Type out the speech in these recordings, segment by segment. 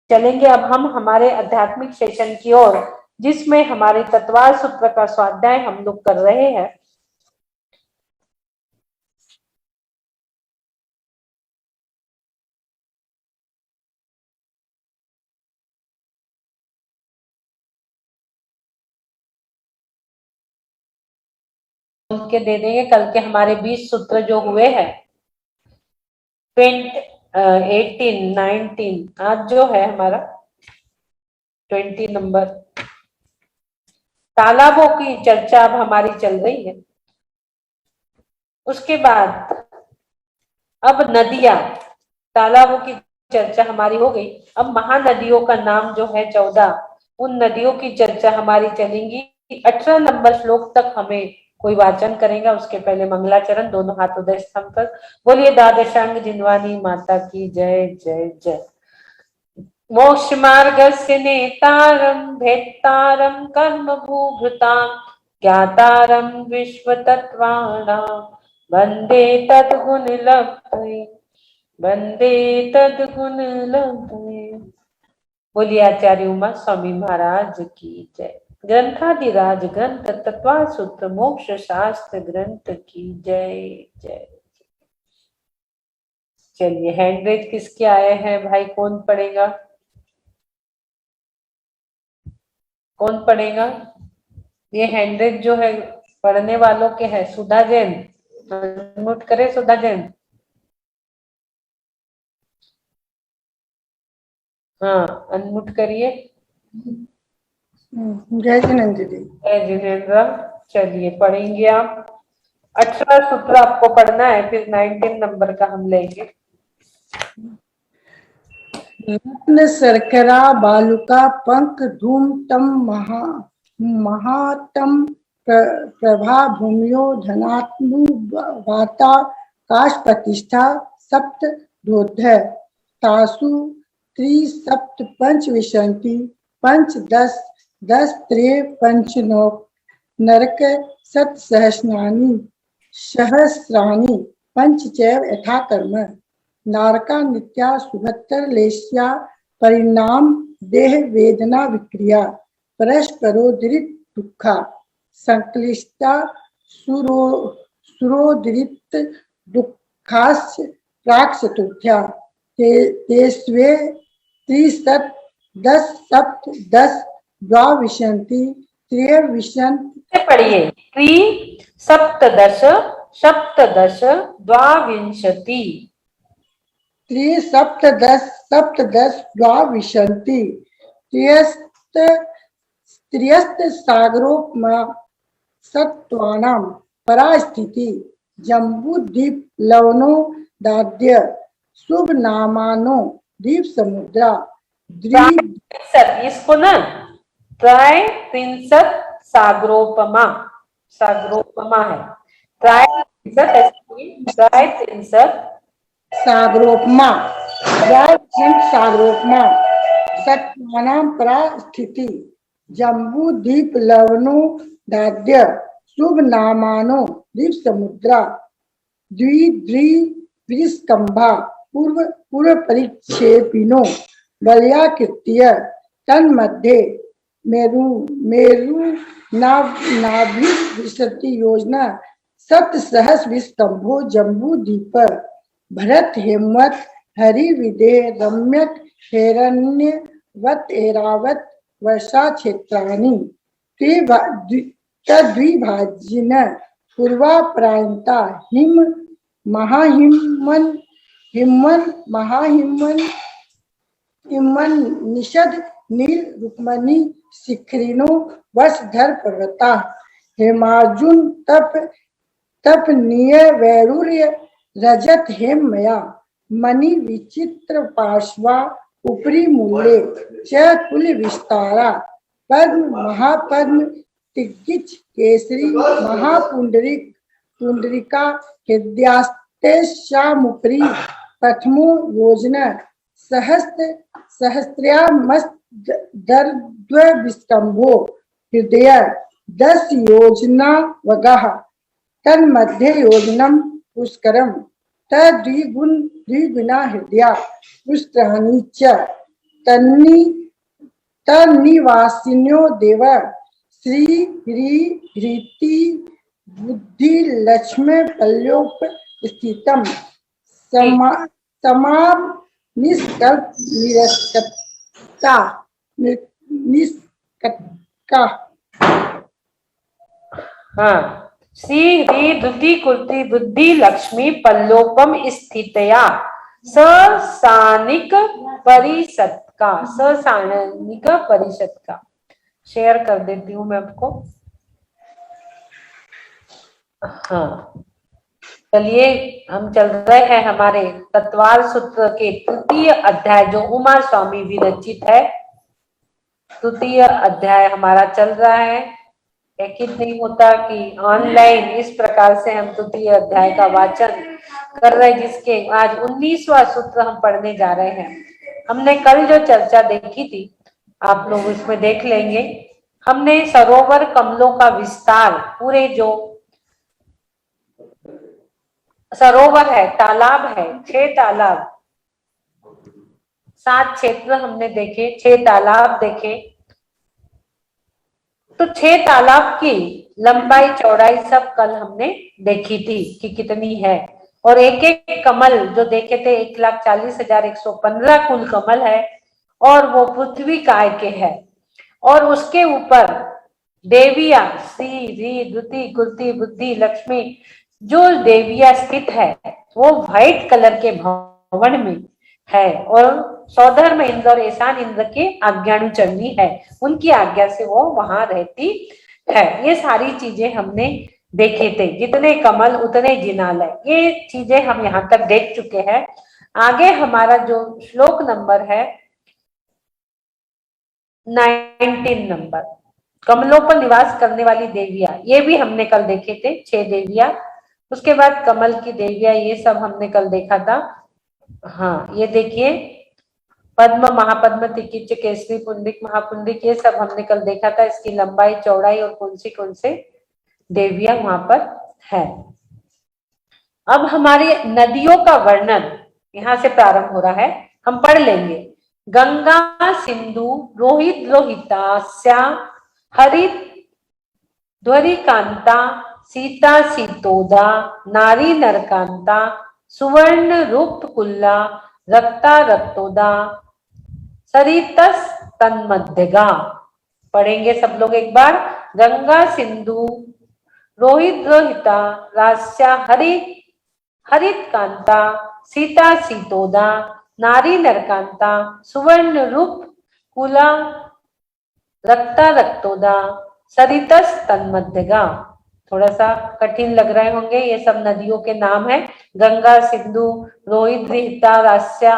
चलेंगे अब हम हमारे आध्यात्मिक सेशन की ओर, जिसमें हमारे तत्वार सूत्र का स्वाध्याय हम लोग कर रहे हैं। के दे देंगे कल के हमारे 20 सूत्र जो हुए हैं, 18, 19, आज जो है हमारा 20 नंबर। तालाबों की चर्चा अब हमारी चल रही है। उसके बाद अब नदियां, तालाबों की चर्चा हमारी हो गई। अब महानदियों का नाम जो है 14, उन नदियों की चर्चा हमारी चलेंगी। 18 नंबर श्लोक तक हमें कोई वाचन करेगा, उसके पहले मंगलाचरण, दोनों हाथ उदय स्तंभ पर। बोलिए द्वादशांग जिनवानी माता की जय जय जय। मोक्ष मार्गस्य नेतारं भेत्तारं कर्म भूभृतां ज्ञातारं विश्वतत्त्वानां वन्दे तद्गुणलब्धये, वन्दे तद्गुणलब्धये। बोलिए आचार्य उमा स्वामी महाराज की जय। ग्रंथादिराज ग्रंथ तत्वा सूत्र मोक्ष शास्त्र ग्रंथ की जय जय। चलिए हैंड किसके आए हैं भाई, कौन पढ़ेगा? कौन पढ़ेगा? ये हैंड जो है पढ़ने वालों के हैं। सुधा जैन, अनम्यूट करे सुधा जैन। हाँ अनम्यूट करिए। जय जिनेन्द्र जी। जय जिनेन्द्र। चलिए पढ़ेंगे आप। 18 सूत्र आपको पढ़ना है, फिर 19 नंबर का हम लेंगे। रत्न शर्करा बालुका पंख धूम तम महातम प्रभा भूमियो धनात्मु वाता काश प्रतिष्ठा सप्त दोध तासु त्रिसप्त पंच विशंति पंच दस दस त्रे पंच नरक सत सहस्राणि सहस्राणि पंच चैव यथा कर्म नारका नित्या सुभत्तर लेस्या परिणाम देह वेदना विक्रिया परस्परो दृत दुखा संक्लिष्टा सुरोदृत दुखास्य प्राक चतुर्थ्या तेस्वे त्रिशत दस सप्त दस द्वाविशंति त्रयविशंति। पढ़िए त्रि सप्तदश सप्तदश द्वाविंशति त्रिसप्तदश सप्तदश द्वाविशंति त्र्यस्त सागरोपमा सत्वानां परास्थिति जम्बूद्वीप लवणो दाद्य शुभ नामानो द्वीप समुद्रा इसको ना त्राय त्रिंसत सागरोपमा, सागरोपमा है। त्राय त्रिंसत सागरोपमा सागरोपमा सत्वानां परास्थिति जम्बूद्वीप लवणो दाद्य शुभ नामानो द्वीप समुद्रा द्विस्कंभा पूर्व परिक्षेपिनो बलयाकृत्य तन्मध्ये मेरु नाभि योजना सप्त सहस विस्तंभो जम्बू दीप भरत हेमवत हरि विदे रम्यक हिरण्यवत एरावत वर्षा क्षेत्राणि तद्विभाजिन पूर्वा प्रायंता हिम महाहिमन हिमन महाहिमन हिमन निषद नील रुक्मणी शिखरिणो वसधर पर्वता हेमार्जुन तप निय वैरूर्य रजत हेमया मणि विचित्र पार्श्वा उपरी मूले च कुल विस्तारा पद्म महापद्म तिग्गिच केसरी महापुंडरिक पुंडरिका हृदयास्तेशामुपरी प्रथमो योजना सहस्रयामस्तर्द्विस्तंभो हृदय 10 योजना वगः तन्मध्ये योजनम पुष्करम तद्विगुणा हृदया पुष्कराणि च तन्नी तन्निवासिन्यो देव श्री ह्री ह्रीति बुद्धि लक्ष्मी पल्योप स्थितम समाम निष्कल्प निरस्कता निष्कटका। हाँ, श्री ह्री धृति कुर्ति बुद्धि लक्ष्मी पल्लोपम स्थितया ससानिक परिषद का, ससानिक परिषद का शेयर कर देती हूँ मैं आपको। हाँ, चलिए हम चल रहे हैं हमारे तत्वार सूत्र के तृतीय अध्याय जो उमा स्वामी विरचित है। तृतीय अध्याय हमारा चल रहा है। यकीन नहीं होता कि ऑनलाइन इस प्रकार से हम तृतीय अध्याय का वाचन कर रहे हैं, जिसके आज 19वां सूत्र हम पढ़ने जा रहे हैं। हमने कल जो चर्चा देखी थी आप लोग उसमें देख लेंगे। हमने सरोवर कमलों का विस्तार, पूरे जो सरोवर है, तालाब है, 6 तालाब, 7 क्षेत्र हमने देखे, 6 तालाब देखे। तो 6 तालाब की लंबाई चौड़ाई सब कल हमने देखी थी कि कितनी है, और एक एक कमल जो देखे थे 1,40,115 कुल कमल है, और वो पृथ्वी काय के है। और उसके ऊपर देविया श्री री धृति कुर्ति बुद्धि लक्ष्मी जो देविया स्थित है वो व्हाइट कलर के भवन में है, और सौधर में इंद्र और ईशान इंद्र के आज्ञानुचरणी है, उनकी आज्ञा से वो वहां रहती है। ये सारी चीजें हमने देखे थे, जितने कमल उतने जिनालय, ये चीजें हम यहाँ तक देख चुके हैं। आगे हमारा जो श्लोक नंबर है 19 नंबर, कमलों पर निवास करने वाली देविया, ये भी हमने कल देखे थे 6 देविया। उसके बाद कमल की देविया, ये सब हमने कल देखा था। हाँ, ये देखिए पद्म महापद्म तिकिच केसरी पुंडिक महापुंडिक, ये सब हमने कल देखा था, इसकी लंबाई चौड़ाई और कौन से देविया वहां पर है। अब हमारी नदियों का वर्णन यहाँ से प्रारंभ हो रहा है, हम पढ़ लेंगे। गंगा सिंधु रोहित रोहितास्या हरित ध्वरिकांता सीता सीतोदा नारी नरकांता सुवर्ण रूप कुल्ला रक्ता रक्तोदा सरितस तन्मध्यगा। पढ़ेंगे सब लोग एक बार। गंगा सिंधु रोहित रोहिता रास्या हरित हरित कांता सीता सीतोदा नारी नरकांता सुवर्ण रूप कुला रक्ता रक्तोदा सरितस तन्मध्यगा। थोड़ा सा कठिन लग रहे होंगे, ये सब नदियों के नाम है। गंगा सिंधु रोहित रोहिता रास्या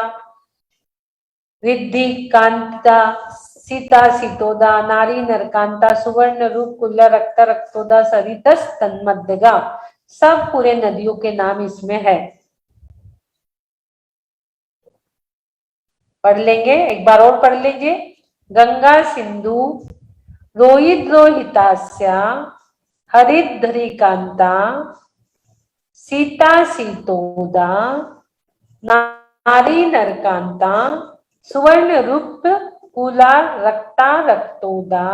रिद्धि कांता सीता सीतोदा नारी नरकांता सुवर्ण रूप कुल्ला रक्ता रक्तोदा सरितस तन्मध्यगा, सब पूरे नदियों के नाम इसमें है। पढ़ लेंगे, एक बार और पढ़ लीजिए। गंगा सिंधु रोहित रोहितास्या हरिद्धरिकांता सीता सीतोदा नारी नरकांता सुवर्ण रूप कुला रक्ता रक्तोदा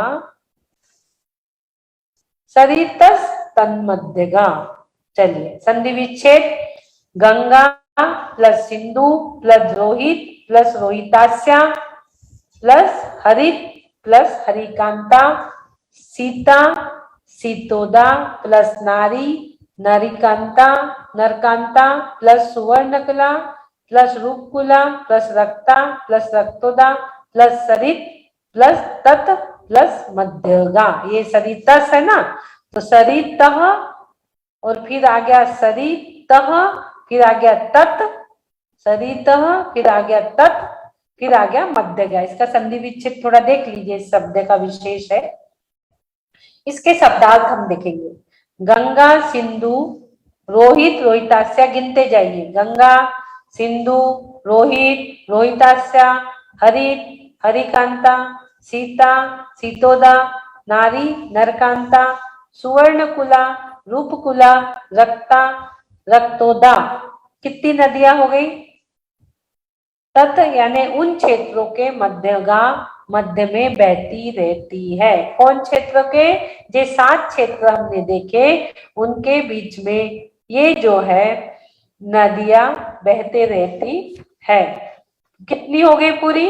सरितस तन्मध्यगा। चलिए संधि विच्छेद। Ganga plus Sindhu plus Rohit plus Rohitasya plus Harit plus Harikanta Sita Sitoda plus Nari Narikanta Narakanta plus Suvarnakula plus Rupakula plus Rakta plus Raktoda plus सरित प्लस तत् प्लस मध्यगा। ये सरितस है ना, तो सरितः और फिर आ गया सरितः, फिर आ गया तत्, सरितः फिर आ गया तत्, फिर आ गया मध्यगा। इसका संधि विच्छेद थोड़ा देख लीजिए, इस शब्द का विशेष है। इसके शब्दार्थ हम देखेंगे। गंगा सिंधु रोहित रोहितास्या, गिनते जाइए। गंगा सिंधु रोहित रोहितास्या हरित हरिकांता सीता सीतोदा नारी नरकांता सुवर्णकुला रूपकुला रक्ता रक्तोदा। कितनी नदियां हो गई? तट यानी उन क्षेत्रों के मध्य में बहती रहती है। कौन क्षेत्र के? जो 7 क्षेत्र हमने देखे उनके बीच में ये जो है नदियां बहते रहती है। कितनी हो गई पूरी?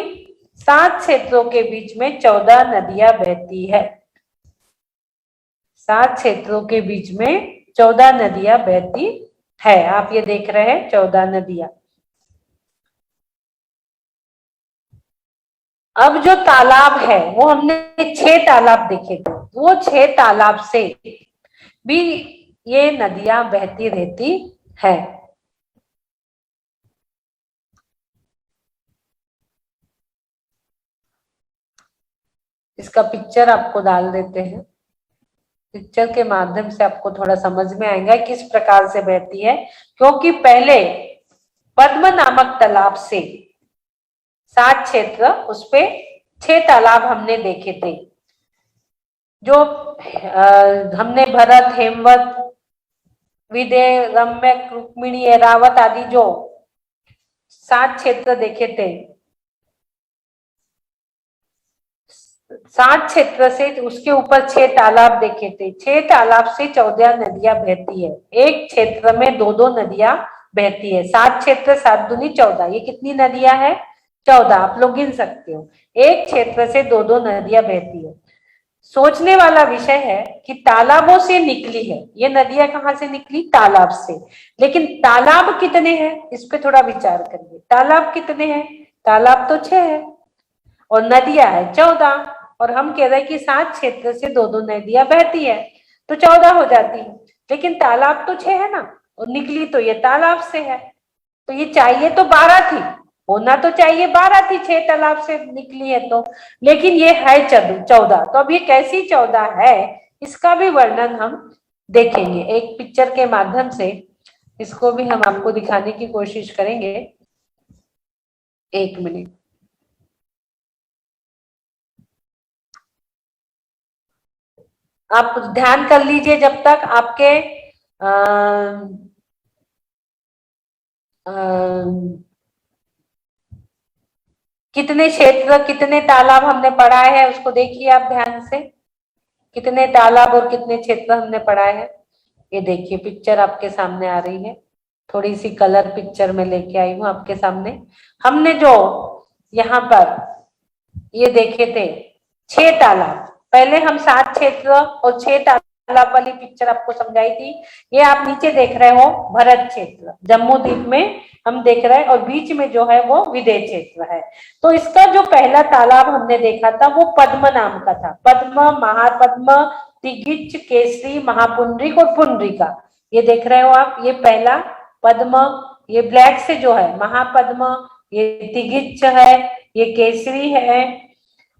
7 क्षेत्रों के बीच में 14 नदियां बहती है। 7 क्षेत्रों के बीच में 14 नदियां बहती है। आप ये देख रहे हैं 14 नदियां। अब जो तालाब है वो हमने 6 तालाब देखे थे, वो 6 तालाब से भी ये नदियां बहती रहती है। इसका पिक्चर आपको डाल देते हैं। पिक्चर के माध्यम से आपको थोड़ा समझ में आएगा किस प्रकार से बहती है, क्योंकि पहले पद्म नामक तालाब से 7 क्षेत्र, उसपे 6 तालाब हमने देखे थे। जो हमने भरत, हेमवत, विदेह, रम्यक, रुक्मिणी, ऐरावत आदि जो 7 क्षेत्र देखे थे, 7 क्षेत्र से उसके ऊपर 6 तालाब देखे थे। 6 तालाब से 14 नदियां बहती है। एक क्षेत्र में 2-2 नदियां बहती है। 7 क्षेत्र 7 दूनी 14, ये कितनी नदियां है? 14। आप लोग गिन सकते हो। एक क्षेत्र से 2-2 नदियां बहती है। सोचने वाला विषय है कि तालाबों से निकली है ये नदियां, कहाँ से निकली? तालाब से। लेकिन तालाब कितने हैं इस पे थोड़ा विचार करिए। तालाब कितने हैं? तालाब तो 6 है और नदियां है 14, और हम कह रहे हैं कि 7 क्षेत्र से 2-2 नदियां बहती है तो 14 हो जाती है। लेकिन तालाब तो 6 है ना, और निकली तो ये तालाब से है, तो ये चाहिए तो 12 थी, होना तो चाहिए 12 थी, 6 तालाब से निकली है तो, लेकिन ये है 14। तो अब ये कैसी 14 है इसका भी वर्णन हम देखेंगे एक पिक्चर के माध्यम से। इसको भी हम आपको दिखाने की कोशिश करेंगे। 1 मिनट। आप ध्यान कर लीजिए जब तक आपके कितने क्षेत्र, कितने तालाब हमने पढ़ाए हैं उसको देखिए आप ध्यान से। कितने तालाब और कितने क्षेत्र हमने पढ़ाए हैं, ये देखिए पिक्चर आपके सामने आ रही है। थोड़ी सी कलर पिक्चर में लेके आई हूँ आपके सामने। हमने जो यहाँ पर ये देखे थे 6 तालाब, पहले हम 7 क्षेत्र और 6 तालाब वाली पिक्चर आपको समझाई थी। ये आप नीचे देख रहे हो भरत क्षेत्र, जम्मू द्वीप में हम देख रहे हैं, और बीच में जो है वो विदेह क्षेत्र है। तो इसका जो पहला तालाब हमने देखा था वो पद्म नाम का था। पद्म, महापद्म, तिगिच, केसरी, महापुंडरीक और पुंडरीका, ये देख रहे हो आप। ये पहला पद्म, ये ब्लैक से जो है महापद्म, ये तिगिच है, ये केसरी है,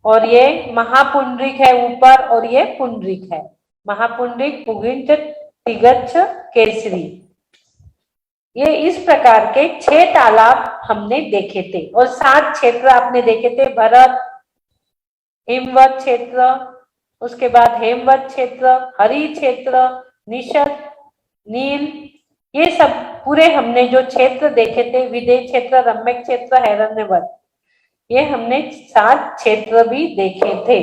और ये महापुंडरीक है ऊपर, और ये पुंडरीक है। महापुंडरीक, पुगिंच, तिगच्छ, केसरी, ये इस प्रकार के 6 तालाब हमने देखे थे। और 7 क्षेत्र आपने देखे थे, भरत, हेमवत क्षेत्र, उसके बाद हेमवत क्षेत्र, हरि क्षेत्र, निषद, नील, ये सब पूरे हमने जो क्षेत्र देखे थे, विदेह क्षेत्र, रम्यक क्षेत्र, हैरण्यवत, ये हमने 7 क्षेत्र भी देखे थे।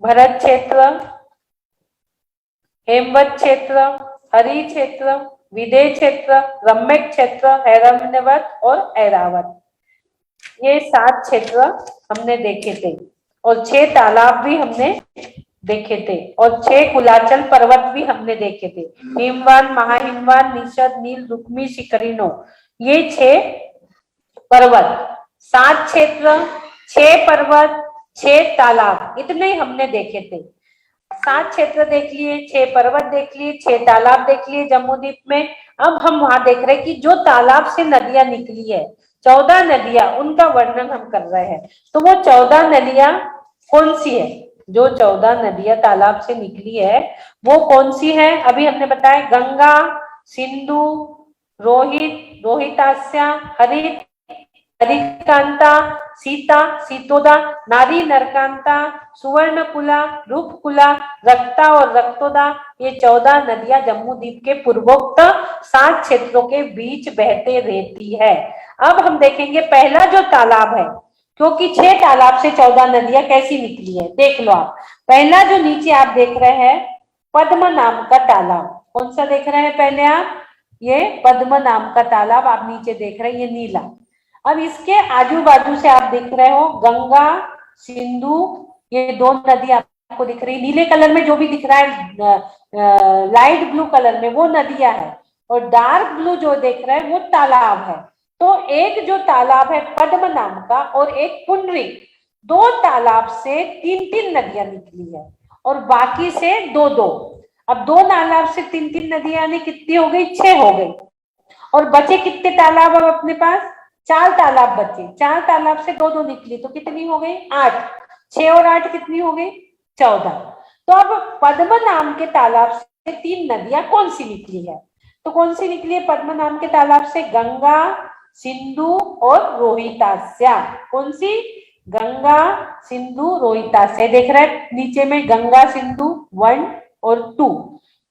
भरत क्षेत्र, हेमवत क्षेत्र, हरि क्षेत्र, विदेह क्षेत्र, रम्यक क्षेत्र, हैरण्यवत और ऐरावत, ये 7 क्षेत्र हमने देखे थे। और 6 तालाब भी हमने देखे थे, और 6 कुलाचल पर्वत भी हमने देखे थे। हिमवान, महाहिमवान, निषद, नील, रुक्मी, शिखरिनो, ये 6 पर्वत, 7 क्षेत्र, 6 पर्वत, 6 तालाब, इतने हमने देखे थे। 7 क्षेत्र देख लिए, 6 पर्वत देख लिए, 6 तालाब देख लिए जम्मू द्वीप में। अब हम वहां देख रहे हैं कि जो तालाब से नदियां निकली है, 14 नदियां, उनका वर्णन हम कर रहे हैं। तो वो 14 नदियां कौन सी है? जो 14 नदियां तालाब से निकली है वो कौन सी है? अभी हमने बताया गंगा, सिंधु, रोहित, रोहितास्या, हरित, हरिकांता, सीता सीतोदा, नारी नरकांता, सुवर्णकुला, रूपकुला, रक्ता और रक्तोदा, ये 14 नदियां जम्मू द्वीप के पूर्वोक्त 7 क्षेत्रों के बीच बहते रहती है। अब हम देखेंगे पहला जो तालाब है, क्योंकि 6 तालाब से 14 नदियां कैसी निकली है, देख लो आप। पहला जो नीचे आप देख रहे हैं पद्म नाम का तालाब, कौन सा देख रहे हैं पहले आप, ये पद्म नाम का तालाब आप नीचे देख रहे हैं, ये नीला। अब इसके आजू बाजू से आप देख रहे हो गंगा, सिंधु, ये 2 नदी आपको दिख रही है। नीले कलर में जो भी दिख रहा है लाइट ब्लू कलर में वो नदियां है, और डार्क ब्लू जो देख रहे हैं वो तालाब है। तो एक जो तालाब है पद्म नाम का और एक पुंडरीक, 2 तालाब से 3-3 नदियां निकली है और बाकी से 2-2। अब 2 तालाब से 3-3 नदियां यानी कितनी हो गई, 6 हो गई। और बचे कितने तालाब अब अपने पास, 4 तालाब बचे। 4 तालाब से 2-2 निकली तो कितनी हो गई, 8। 6 और 8 कितनी हो गई, 14। तो अब पद्म नाम के तालाब से 3 नदियां कौन सी निकली है, तो कौन सी निकली है पद्म नाम के तालाब से, गंगा, सिंधु और रोहितास्या। कौन सी, गंगा, सिंधु, रोहितास्या। देख रहे हैं नीचे में गंगा सिंधु 1 और 2,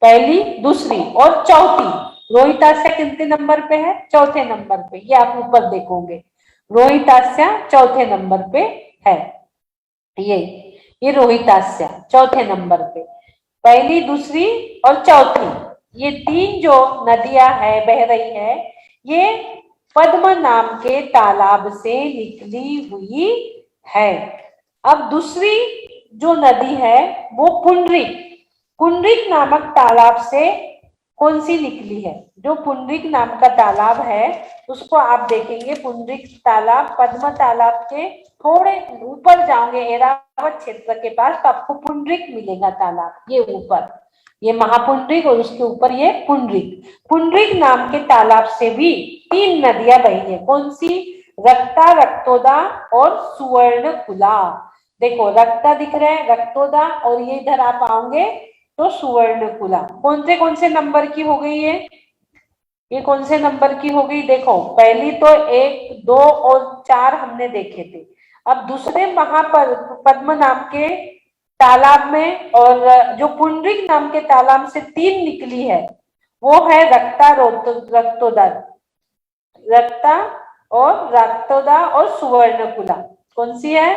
पहली, दूसरी और चौथी। रोहितास्या कितने नंबर पे है, चौथे नंबर पे, ये आप ऊपर देखोगे रोहितास्या चौथे नंबर पे है। ये रोहितास्या चौथे नंबर पे, पहली, दूसरी और चौथी, ये 3 जो नदियां है बह रही है, ये पद्म नाम के तालाब से निकली हुई है। अब दूसरी जो नदी है वो पुंडरीक, पुंडरीक नामक तालाब से कौन सी निकली है, जो पुंडरीक नाम का तालाब है उसको आप देखेंगे। पुंडरीक तालाब पद्म तालाब के थोड़े ऊपर जाओगे एरावत क्षेत्र के पास तो आपको पुंडरीक मिलेगा तालाब, ये ऊपर, ये महापुंडरीक और उसके ऊपर ये पुंडरीक। पुंडरीक नाम के तालाब से भी 3 नदियां बही है, कौन सी, रक्ता, रक्तोदा और सुवर्णकुला। देखो रक्ता दिख रहा है, रक्तोदा, और ये इधर आप आओगे तो सुवर्णकुला। कौन से नंबर की हो गई है, ये कौन से नंबर की हो गई, देखो पहली तो 1, 2 और 4 हमने देखे थे। अब दूसरे महापद्म नाम के तालाब में और जो पुंडरीक नाम के तालाब से 3 निकली है वो है रक्ता, रक्तोदा, रक्ता और रक्तोदा और सुवर्णकुला। कौन सी है,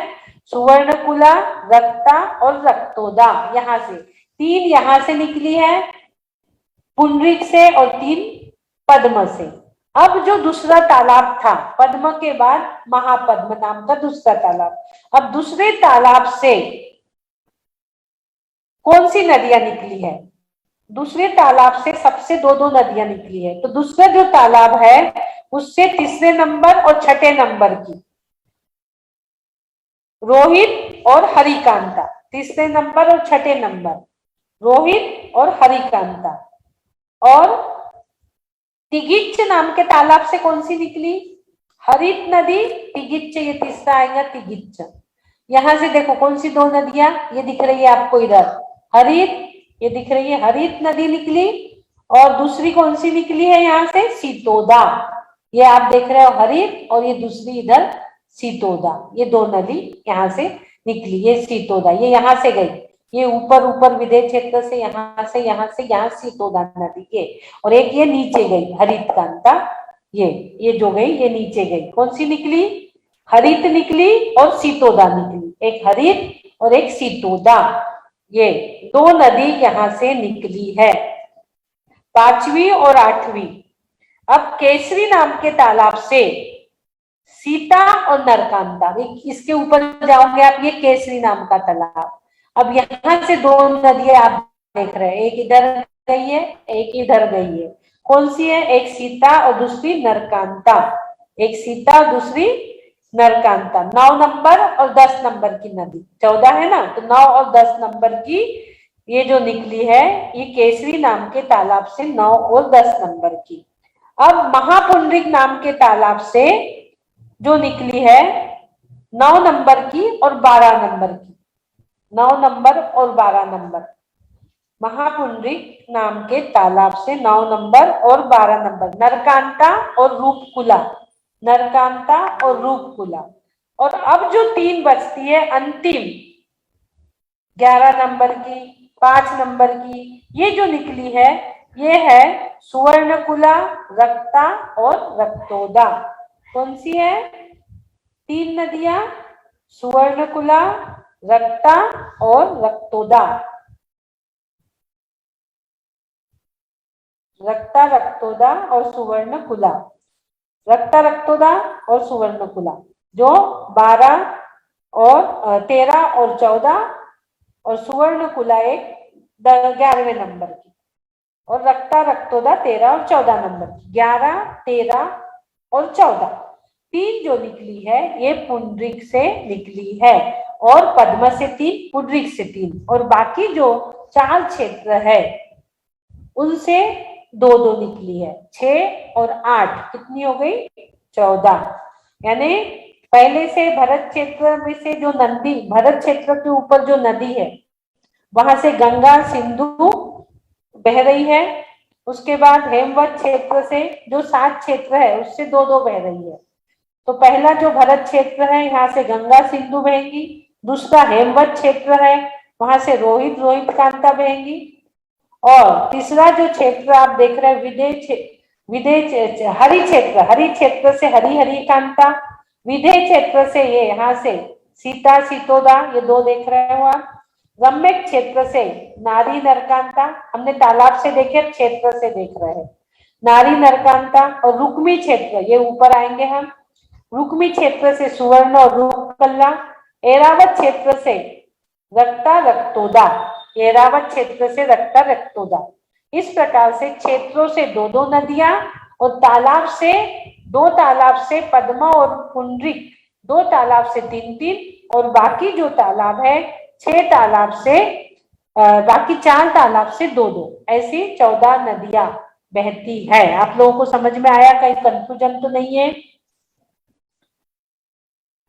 सुवर्णकुला, रक्ता और रक्तोदा। यहाँ से 3 यहाँ से निकली है पुंडरीक से और 3 पद्म से। अब जो दूसरा तालाब था पद्म के बाद महापद्म नाम का दूसरा तालाब, अब दूसरे तालाब से कौन सी नदियां निकली है, दूसरे तालाब से सबसे 2-2 नदियां निकली है। तो दूसरा जो तालाब है उससे तीसरे नंबर और छठे नंबर की रोहित और हरिकांता, तीसरे नंबर और छठे नंबर रोहित और हरिकांता। और तिगिच्च नाम के तालाब से कौन सी निकली, हरित नदी, तिगिच्च, ये तीसरा आएगा तिगिच्च। यहां से देखो कौन सी 2 नदियां, ये दिख रही है आपको इधर हरित, ये दिख रही है हरित नदी निकली, और दूसरी कौन सी निकली है यहाँ से, सीतोदा। ये आप देख रहे हो हरित और ये दूसरी इधर सीतोदा, ये 2 नदी यहाँ से निकली। ये सीतोदा ये यहाँ से गई, ये ऊपर विदेश क्षेत्र से यहाँ सीतोदा नदी ये, और एक ये नीचे गई हरितकांता, ये जो गई ये नीचे गई। कौन सी निकली, हरित निकली और सीतोदा निकली, एक हरित और एक सीतोदा, ये 2 नदी यहाँ से निकली है। 5वीं और 8वीं, अब केसरी नाम के तालाब से सीता और नरकांता, इसके ऊपर जाओगे आप, ये केसरी नाम का तालाब। अब यहाँ से 2 नदियां आप देख रहे हैं, एक इधर गई है एक इधर गई है। कौन सी है, एक सीता और दूसरी नरकांता, एक सीता और दूसरी नरकांता। 9 नंबर और 10 नंबर की नदी, 14 है ना, तो 9 और 10 नंबर की ये जो निकली है ये केसरी नाम के तालाब से 9 और 10 नंबर की। अब महापुंडरीक नाम के तालाब से जो निकली है 9 नंबर की और 12 नंबर की, 9 नंबर और 12 नंबर, महापुंडरीक नाम के तालाब से 9 नंबर और 12 नंबर, नरकांता और रूपकुला, नरकांता और रूपकुला। और अब जो 3 बचती है अंतिम 11 नंबर की, 5 नंबर की, ये जो निकली है ये है सुवर्णकुला, रक्ता और रक्तोदा। कौन सी है? 3 नदियां, सुवर्णकुला, रक्ता और रक्तोदा। रक्ता, रक्तोदा और सुवर्णकुला। रक्ता, रक्तोदा और सुवर्णकुला जो 12 और 13 और 14 और सुवर्णकुला एक 11वें नंबर की, और रक्ता रक्तोदा 13 और 14 नंबर की। 11, 13 और 14 3 जो निकली है ये पुंडरीक से निकली है, और पद्म से 3, पुंडरीक से 3, और बाकी जो 4 क्षेत्र है उनसे 2-2 निकली है। 6 और 8 कितनी हो गई? 14। यानी पहले से भरत क्षेत्र में से जो नदी, भरत क्षेत्र के ऊपर जो नदी है वहां से गंगा सिंधु बह रही है। उसके बाद हेमवत क्षेत्र से जो 7 क्षेत्र है उससे 2-2 बह रही है। तो पहला जो भरत क्षेत्र है यहाँ से गंगा सिंधु बहेंगी, दूसरा हेमवत क्षेत्र है वहां से रोहित रोहित कांता बहेंगी, और तीसरा जो क्षेत्र आप देख रहे हैं हरि क्षेत्र, हरि क्षेत्र से हरि हरि कांता, विधेय क्षेत्र से ये यहाँ से सीता सीतोदा, ये 2 देख रहे हो आप। रम्यक क्षेत्र से नारी नरकांता, हमने तालाब से देखे, क्षेत्र से देख रहे हैं, नारी नरकांता। और रुक्मी क्षेत्र, ये ऊपर आएंगे हम, रुक्मी क्षेत्र से सुवर्ण और रूपकल्ला। एरावत क्षेत्र से रक्ता रक्तोदा, एरावत क्षेत्र से रक्ता रक्तोदा। इस प्रकार से क्षेत्रों से 2-2 नदियां, और तालाब से 2 तालाब से पद्मा और पुंडरीक, 2 तालाब से 3-3, और बाकी जो तालाब है 6 तालाब से बाकी 4 तालाब से 2-2, ऐसी 14 नदियां बहती है। आप लोगों को समझ में आया? कहीं कंफ्यूजन तो नहीं है?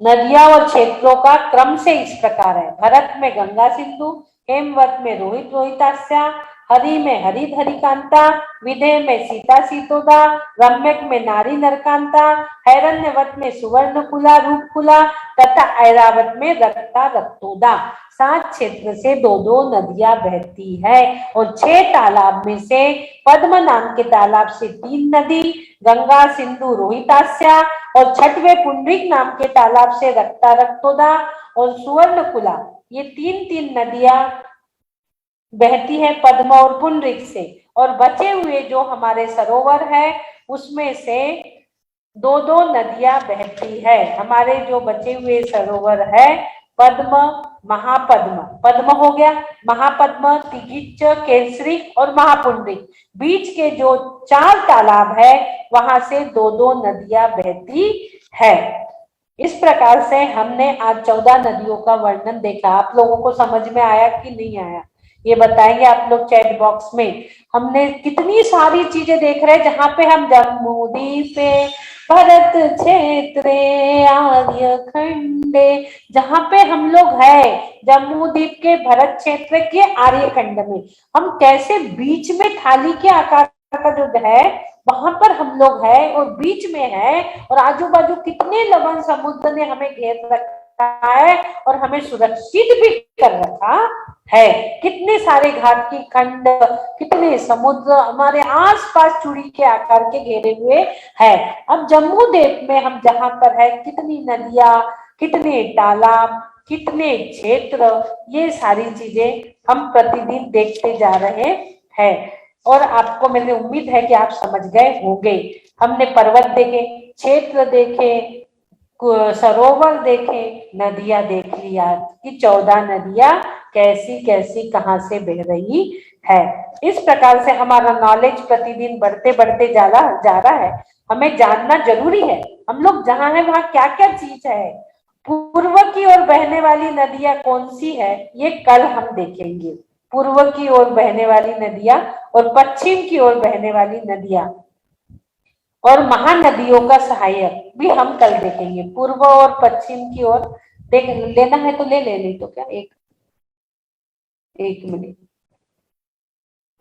नदियां और क्षेत्रों का क्रम से इस प्रकार है। भरत में गंगा सिंधु, हेमवत में रोहित रोहितास्या, हरि में हरि हरिकांता, विधेय में सीता सीतोदा, रम्यक में नारी नरकांता, हैरण्यवत में सुवर्णकुला रूपकुला, तथा ऐरावत में रक्ता रक्तोदा। 7 क्षेत्र से 2-2 नदियां बहती है, और 6 तालाब में से पद्म नाम के तालाब से 3 नदी, गंगा सिंधु रोहितास्या, और 6वें पुंडरीक नाम के तालाब से रक्ता रक्तोदा और सुवर्णकुला, ये 3-3 नदियां बहती है पद्मा और पुंडरीक से। और बचे हुए जो हमारे सरोवर है उसमें से 2-2 नदियां बहती है। हमारे जो बचे हुए सरोवर है पद्म, महापद्म, पद्म हो गया, महापद्म, तिगिच, केसरी और महापुंडरीक, बीच के जो 4 तालाब है वहां से 2-2 नदियां बहती है। इस प्रकार से हमने आज 14 नदियों का वर्णन देखा। आप लोगों को समझ में आया कि नहीं आया ये बताएंगे आप लोग चैट बॉक्स में। हमने कितनी सारी चीजें देख रहे हैं जहां पे हम जम्मू द्वीपे भरत क्षेत्रे आर्य खंडे, जहां पे हम लोग है जम्मू द्वीप के भरत क्षेत्र के आर्य खंड में, हम कैसे बीच में थाली के आकार का जो है वहां पर हम लोग है और बीच में है, और आजू बाजू कितने लवण समुद्र ने हमें घेर रखा है और हमें सुरक्षित भी कर रखा है। कितने सारे घाट की खंड, कितने समुद्र हमारे आसपास चूड़ी के आकार के घेरे हुए है। अब जम्मू द्वीप में हम जहां पर है कितनी नदियां, कितने तालाब, कितने क्षेत्र, ये सारी चीजें हम प्रतिदिन देखते जा रहे हैं। और आपको मैंने उम्मीद है कि आप समझ गए होंगे। हमने पर्वत देखे, क्षेत्र देखे, सरोवर देखे, नदियां देख लिया कि 14 नदियां कैसी कैसी कहां से बह रही है। इस प्रकार से हमारा नॉलेज प्रतिदिन बढ़ते बढ़ते जा रहा है। हमें जानना जरूरी है हम लोग जहां है वहां क्या क्या चीज है। पूर्व की ओर बहने वाली नदियां कौन सी है ये कल हम देखेंगे। पूर्व की ओर बहने वाली नदियां और पश्चिम की ओर बहने वाली नदियां और महानदियों का सहायक भी हम कल देखेंगे। पूर्व और पश्चिम की ओर देख लेना है तो ले ले, नहीं तो क्या, एक मिनट।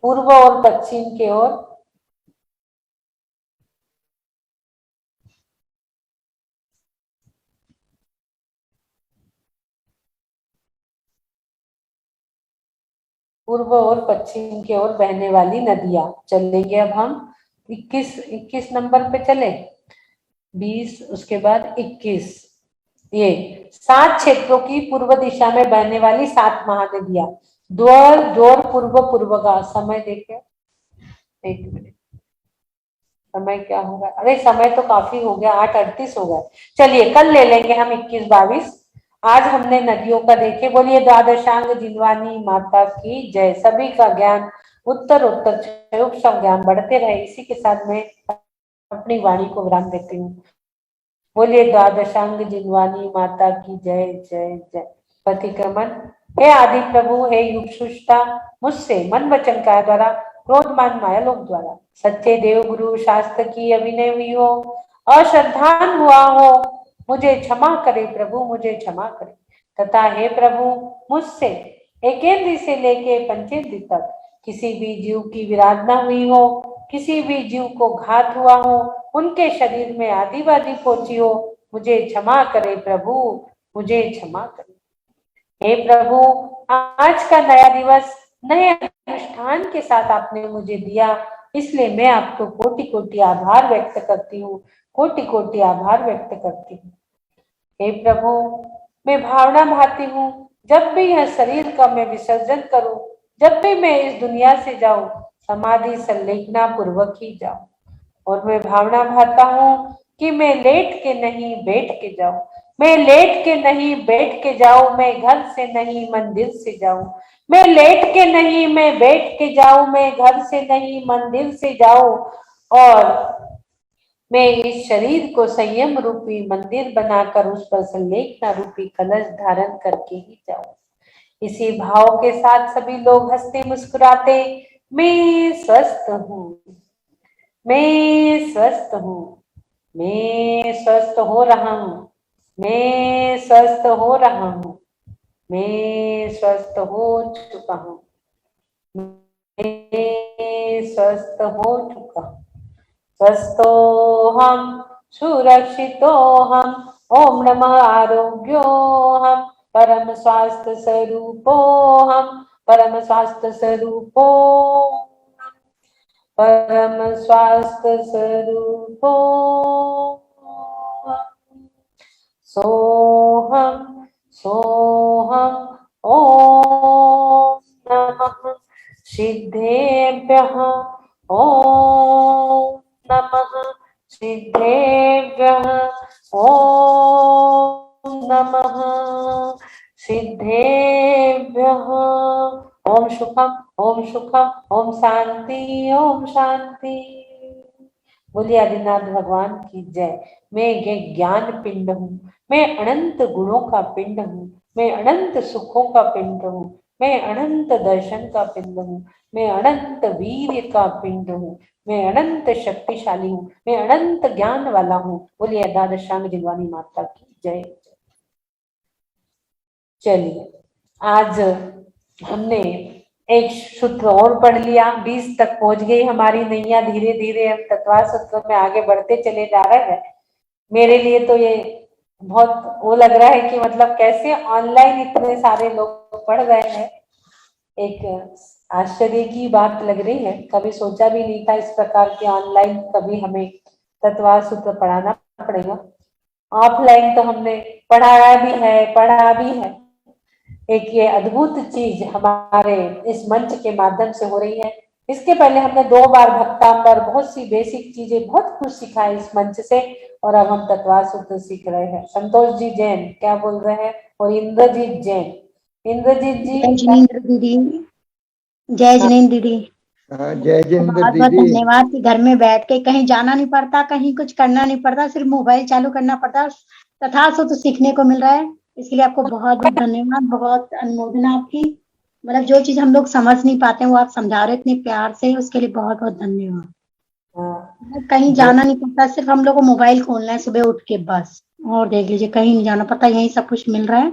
पूर्व और पश्चिम की ओर पूर्व और पश्चिम की ओर बहने वाली नदियां। चलेंगे अब हम 21 नंबर पे चले। 20 उसके बाद 21। ये 7 क्षेत्रों की पूर्व दिशा में बहने वाली 7 महानदियां। द्वर द्वर पूर्व पूर्व का समय देखे। एक मिनट, समय क्या होगा? अरे समय तो काफी हो गया, 8:38 हो गए। चलिए कल ले लेंगे हम 21-22। आज हमने नदियों का देखे। बोलिए द्वादशांग जिनवानी माता की जय। सभी का ज्ञान उत्तर उत्तर क्षयोक्षम ज्ञान बढ़ते रहे, इसी के साथ मैं अपनी वाणी को विराम देती हूँ। बोलिए द्वादशांग जिनवानी माता की जय जय जय। प्रतिक्रमण। हे आदि प्रभु, हे युग सृष्टा, मुझसे मन वचन काय द्वारा क्रोधमान माया लोक द्वारा सच्चे देव गुरु शास्त्र की अभिनय हुई हो, अश्रद्धान हुआ हो, मुझे क्षमा करे प्रभु, मुझे क्षमा करे। तथा हे प्रभु, मुझसे एकेंद्री से लेके पंचेंद्री तक किसी भी जीव की विराधना हुई हो, किसी भी जीव को घात हुआ हो, उनके शरीर में आदिवादी पहुंची हो, मुझे क्षमा करे प्रभु, मुझे क्षमा करे। हे प्रभु, आज का नया दिवस नए अनुष्ठान के साथ आपने मुझे दिया, इसलिए मैं आपको कोटि कोटि आभार व्यक्त करती हूँ, कोटि कोटि आभार व्यक्त करती हूँ। हे प्रभु, मैं भावना भाती हूँ, जब भी यह शरीर का मैं विसर्जन करूं, जब भी मैं इस दुनिया से जाऊं, समाधि संलेखना पूर्वक ही जाऊं। और मैं भावना भाता हूँ कि मैं लेट के नहीं बैठ के जाऊं, मैं लेट के नहीं बैठ के जाऊं, मैं घर से नहीं मंदिर से जाऊं, मैं लेट के नहीं मैं बैठ के जाऊं, मैं घर से नहीं मंदिर से जाऊं, और मैं इस शरीर को संयम रूपी मंदिर बनाकर उस पर संलेखना रूपी कलश धारण करके ही जाऊं। इसी भाव के साथ सभी लोग हंसते मुस्कुराते मैं स्वस्थ हूँ, मैं स्वस्थ हूँ, मैं स्वस्थ हो रहा हूँ, मैं स्वस्थ हो रहा हूँ, मैं स्वस्थ हो चुका हूँ, मैं स्वस्थ हो चुका हूँ। स्वस्थो हम सुरक्षितो हम, ओम नमः आरोग्यो हम, परम स्वास्थ्य स्वरूपो हम, परम स्वास्थ्य स्वरूपो, परम स्वास्थ्य स्वरूपो सोहम सोहम। ओम नमः सिद्धेभ्यः, ओम नमः सिद्धेभ्यः, ओम नमः सिद्धेभ्यः। ओम सुखम, ओम सुखम, ओम शांति, ओम शांति। बोलिए आदिनाथ भगवान की जय। मैं ये ज्ञान पिंड हूँ, मैं अनंत गुणों का पिंड हूँ, मैं अनंत सुखों का पिंड हूँ, मैं अनंत दर्शन का पिंड हूँ, मैं अनंत वीर्य का पिंड हूँ, मैं अनंत शक्तिशाली हूँ, मैं अनंत ज्ञान वाला हूँ। बोलिए द्वादशांग जिनवानी माता की जय। चलिए आज हमने एक सूत्र और पढ़ लिया, 20 तक पहुंच गई हमारी नैया। धीरे धीरे हम तत्व सूत्र में आगे बढ़ते चले जा रहे हैं। मेरे लिए तो ये बहुत वो लग रहा है कि मतलब कैसे ऑनलाइन इतने सारे लोग पढ़ रहे हैं, एक आश्चर्य की बात लग रही है। कभी सोचा भी नहीं था इस प्रकार के ऑनलाइन कभी हमें तत्व सूत्र पढ़ाना पड़ेगा। ऑफलाइन तो हमने पढ़ाया भी है, पढ़ा भी है। एक ये अद्भुत चीज हमारे इस मंच के माध्यम से हो रही है। इसके पहले हमने 2 बार भक्तांबर, बहुत सी बेसिक चीजें बहुत कुछ सीखा है इस मंच से, और अब हम तत्व सूत्र सीख रहे हैं। संतोष जी जैन क्या बोल रहे हैं? और इंद्रजीत जैन, इंद्रजीत जी जय जिनेन्द्र दीदी, जय जिनेन्द्र दीदी। जय जिनेन्द्र बहुत बहुत दीदी। धन्यवाद कि घर में बैठ के कहीं जाना नहीं पड़ता, कहीं कुछ करना नहीं पड़ता, सिर्फ मोबाइल चालू करना पड़ता, तथा सूत्र सीखने को मिल रहा है। इसके लिए आपको बहुत बहुत धन्यवाद, बहुत अनुमोदना आपकी। मतलब जो चीज हम लोग समझ नहीं पाते हैं वो आप समझा रहे इतने प्यार से, उसके लिए बहुत बहुत धन्यवाद। कहीं जाना नहीं पड़ता, सिर्फ हम लोग को मोबाइल खोलना है सुबह उठ के बस, और देख लीजिए कहीं नहीं जाना पड़ता, यही सब कुछ मिल रहा है।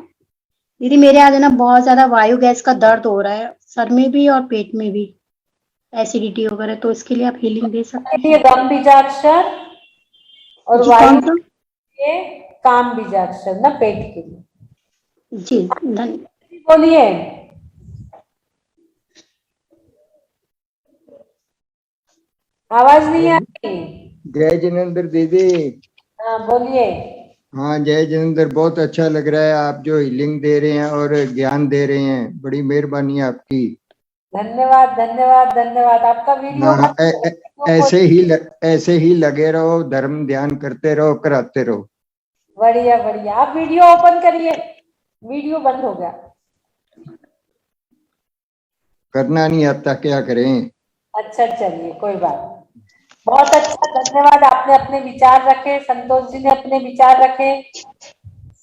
दीदी मेरे आज है ना बहुत ज्यादा वायु गैस का दर्द हो रहा है, सर में भी और पेट में भी, एसिडिटी वगैरह, तो इसके लिए आप हीलिंग दे सकते हैं। रम बीजाक्षर और जी वायु कौन सा? के काम बीजाक्षर ना पेट के लिए। जी धन्यवाद। बोलिए। आवाज नहीं आ रही। जय जिनेंद्र दीदी। हाँ बोलिए। हाँ जय जिनेंद्र, बहुत अच्छा लग रहा है आप जो हीलिंग दे रहे हैं और ज्ञान दे रहे हैं, बड़ी मेहरबानी है आपकी। धन्यवाद धन्यवाद धन्यवाद। आपका वीडियो हाँ ऐसे ही लगे रहो, धर्म ध्यान करते रहो, कराते रहो। बढ़िया बढ़िया। आप वीडियो ओपन करिए। वीडियो बंद हो गया। करना नहीं आता, क्या करें। अच्छा चलिए कोई बात नहीं। बहुत अच्छा, धन्यवाद। आपने अपने विचार रखे, संतोष जी ने अपने विचार रखे।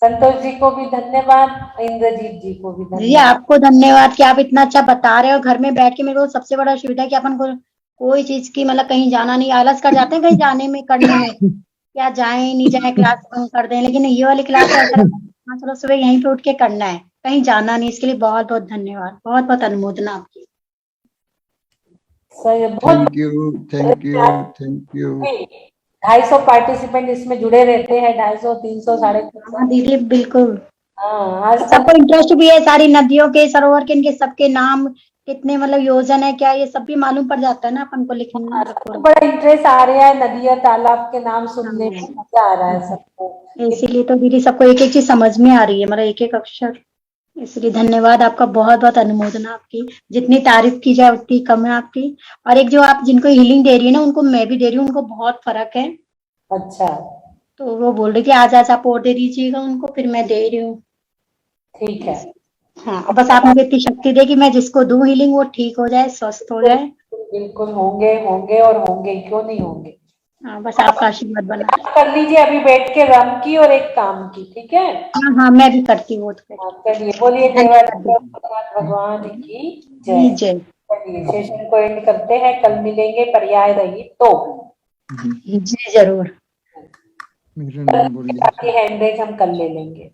संतोष जी को भी धन्यवाद, इंद्रजीत जी को भी जी धन्यवाद। आपको धन्यवाद कि आप इतना अच्छा बता रहे हो। घर में बैठ के मेरे को सबसे बड़ा सुविधा है कि अपन को कोई चीज की मतलब कहीं जाना नहीं, आलस कर जाते हैं कहीं जाने में करने में, क्या जाए नहीं जाए, क्लास बंक कर दें, लेकिन ये वाली क्लास ऐसा रहता है, हाँ, चलो सुबह यहीं पे उठ के करना है, कहीं जाना नहीं। इसके लिए बहुत बहुत धन्यवाद, बहुत बहुत अनुमोदना आपकी। सही है, बहुत। Thank you thank you thank you. 250 participant इसमें जुड़े रहते हैं, 250 300 350। हाँ दीदी बिल्कुल। हाँ आज सबको इंटरेस्ट भी है, सारी नदियों के, सरोवर के, इनके सबके नाम कितने मतलब योजन है क्या, ये सब भी मालूम पड़ जाता है ना अपन को लिखना सबको बड़ा इंटरेस्ट आ रहा है, नदियाँ तालाब के नाम सुनने में हाँ। मजा आ रहा है सबको। इसीलिए तो दीदी सबको एक एक चीज समझ में आ रही है, मतलब एक एक अक्षर। इसलिए धन्यवाद आपका, बहुत बहुत अनुमोदना आपकी। जितनी तारीफ की जाए उतनी कम है आपकी। और एक जो आप जिनको हीलिंग दे रही है ना, उनको मैं भी दे रही हूँ, उनको बहुत फर्क है। अच्छा तो वो बोल रही थी आज आज आप और दे दीजिएगा उनको, फिर मैं दे रही हूँ। ठीक है। हाँ अब बस आप मुझे इतनी शक्ति दे कि मैं जिसको दूं हीलिंग वो ठीक हो जाए, स्वस्थ हो जाए। बिल्कुल होंगे होंगे और होंगे, क्यों नहीं होंगे। हाँ बस आपका आशीर्वाद बना रहे। कर लीजिए अभी बैठ के, रम की और एक काम की, ठीक है। हाँ हाँ मैं भी करती हूँ वो तो। हाँ, चलिए बोलिए धन्यवाद देवादित्य दीदी। भगवान की जी जय। जय। चलिए सेशन को एंड करते हैं, कल मिलेंगे पर्याय रहित तो। जी जरूर। मेरा नाम बोलिए। बाकी हैंड रेज हम कल ले लेंगे।